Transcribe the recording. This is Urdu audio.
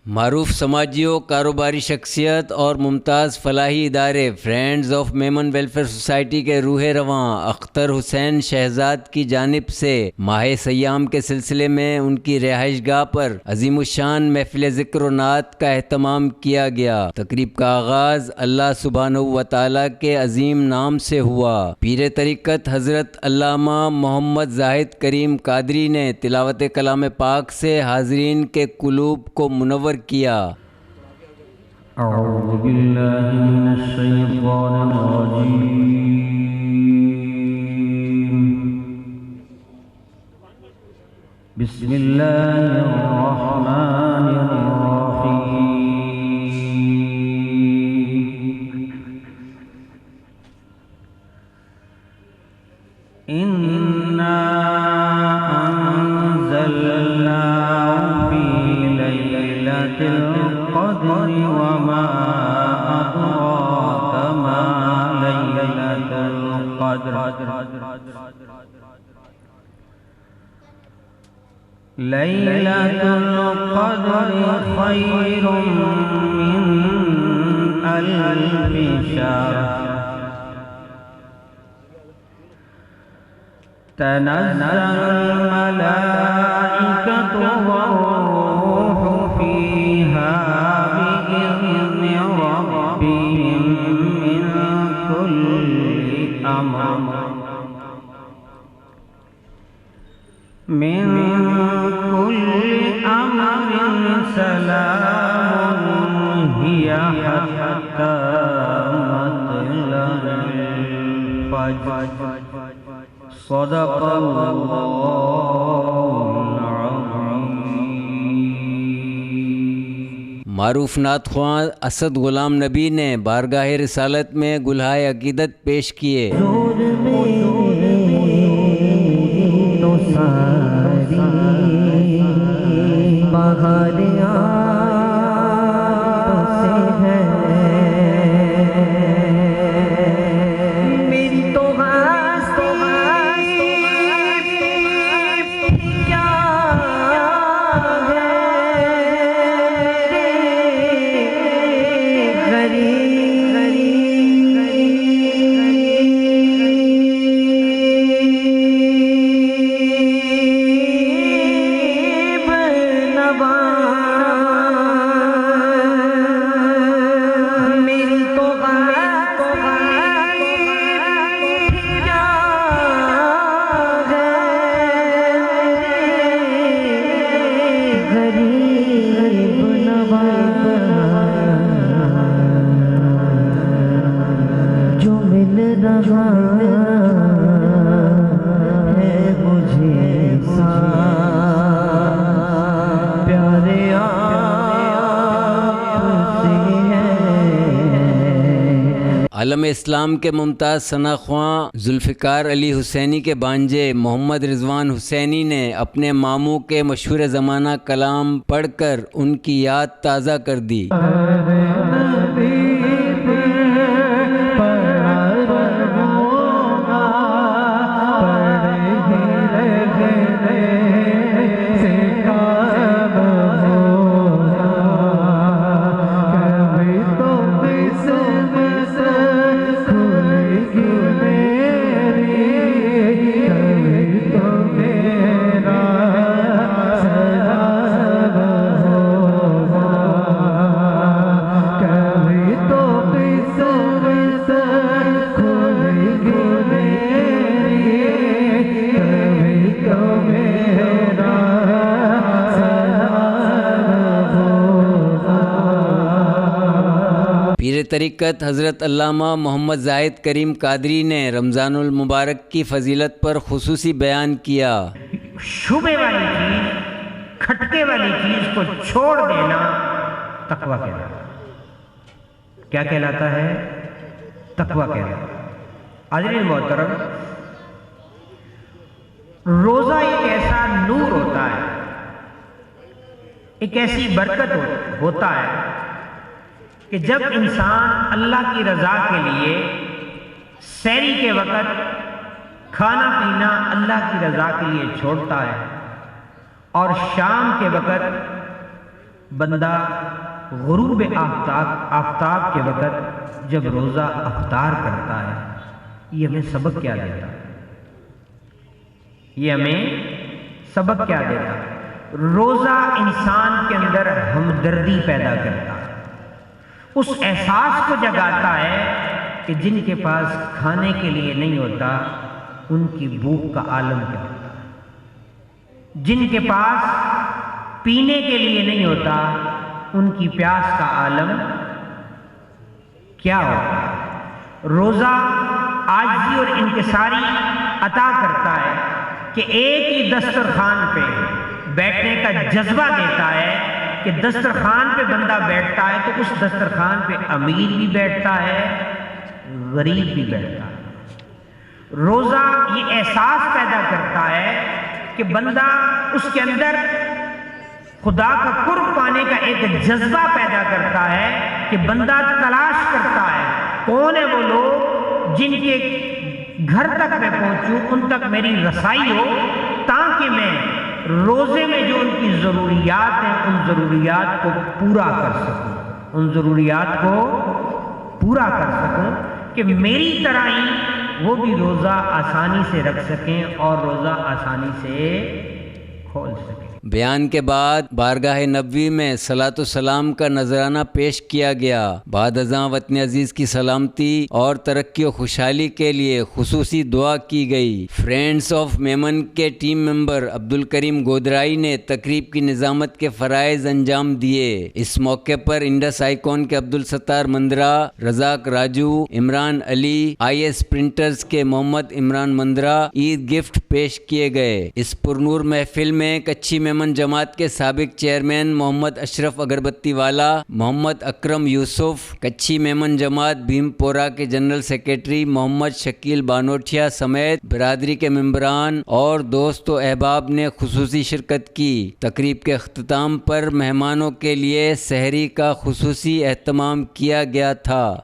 معروف سماجی و کاروباری شخصیت اور ممتاز فلاحی ادارے friends of Memon welfare society کے روح رواں اختر حسین شہزاد کی جانب سے ماہ سیام کے سلسلے میں ان کی رہائش گاہ پر عظیم الشان محفل ذکر و نعت کا اہتمام کیا گیا۔ تقریب کا آغاز اللہ سبحانہ و تعالیٰ کے عظیم نام سے ہوا۔ پیر طریقت حضرت علامہ محمد زاہد کریم قادری نے تلاوت کلام پاک سے حاضرین کے قلوب کو منور کیا۔ اعوذ باللہ من الشیطان الرجیم، بسم اللہ الرحمن الرحیم، انا انزلنا القدر وما أدراك ما ليلة القدر ليلة القدر خير من ألف شهر تنزل الملائكة والروح فيها بإذن ربهم من كل أمر سلام هي حتى مطلع الفجر صدق اللہ العظیم۔ معروف نعت خواں اسد غلام نبی نے بارگاہ رسالت میں گلہائے عقیدت پیش کیے۔ عالم اسلام کے ممتاز ثنا خواں ذوالفقار علی حسینی کے بانجے محمد رضوان حسینی نے اپنے ماموں کے مشہور زمانہ کلام پڑھ کر ان کی یاد تازہ کر دی۔ پیر طریقت حضرت علامہ محمد زاہد کریم قادری نے رمضان المبارک کی فضیلت پر خصوصی بیان کیا۔ شبے والی چیز، کھٹکے والی چیز کو چھوڑ دینا تقویٰ کہلاتا ہے۔ کیا کہلاتا ہے؟ تقویٰ کہلاتا ہے۔ حاضرین محترم، روزہ ایک ایسا نور ہوتا ہے، ایک ایسی برکت ہوتا ہے کہ جب انسان اللہ کی رضا کے لیے سحری کے وقت کھانا پینا اللہ کی رضا کے لیے چھوڑتا ہے اور شام کے وقت بندہ غروب آفتاب کے وقت جب روزہ افطار کرتا ہے، یہ ہمیں سبق کیا دیتا؟ یہ ہمیں سبق کیا دیتا؟ روزہ انسان کے اندر ہمدردی پیدا کرتا، اس احساس کو جگاتا ہے کہ جن کے پاس کھانے کے لیے نہیں ہوتا ان کی بھوک کا عالم کیا ہوتا ہے، جن کے پاس پینے کے لیے نہیں ہوتا ان کی پیاس کا عالم کیا ہوتا ہے۔ روزہ عاجزی اور انکساری عطا کرتا ہے کہ ایک ہی دسترخوان پہ بیٹھنے کا جذبہ دیتا ہے کہ دسترخوان پہ بندہ بیٹھتا ہے تو اس دسترخوان پہ امیر بھی بیٹھتا ہے، غریب بھی بیٹھتا ہے۔ روزہ یہ احساس پیدا کرتا ہے کہ بندہ اس کے اندر خدا کا قرب پانے کا ایک جذبہ پیدا کرتا ہے کہ بندہ تلاش کرتا ہے کون ہے وہ لوگ جن کے گھر تک میں پہنچوں، ان تک میری رسائی ہو، تاکہ میں روزے میں جو ان کی ضروریات ہیں ان ضروریات کو پورا کر سکوں، ان ضروریات کو پورا کر سکوں کہ میری طرح ہی وہ بھی روزہ آسانی سے رکھ سکیں اور روزہ آسانی سے کھول سکیں۔ بیان کے بعد بارگاہ نبوی میں صلاۃ و سلام کا نذرانہ پیش کیا گیا۔ بعد ازاں وطن عزیز کی سلامتی اور ترقی و خوشحالی کے لیے خصوصی دعا کی گئی۔ فرینڈز آف میمن کے ٹیم ممبر عبدالکریم گودرائی نے تقریب کی نظامت کے فرائض انجام دیے۔ اس موقع پر انڈس آئیکون کے عبدالستار مندرا، رزاق راجو، عمران علی، آئی ایس پرنٹرز کے محمد عمران مندرا عید گفٹ پیش کیے گئے۔ اس پرنور محفل میں کچھی میمن جماعت کے سابق چیئرمین محمد اشرف اگربتی والا، محمد اکرم یوسف، کچھی میمن جماعت بھیم پورہ کے جنرل سیکریٹری محمد شکیل بانوٹھیا سمیت برادری کے ممبران اور دوست و احباب نے خصوصی شرکت کی۔ تقریب کے اختتام پر مہمانوں کے لیے سحری کا خصوصی اہتمام کیا گیا تھا۔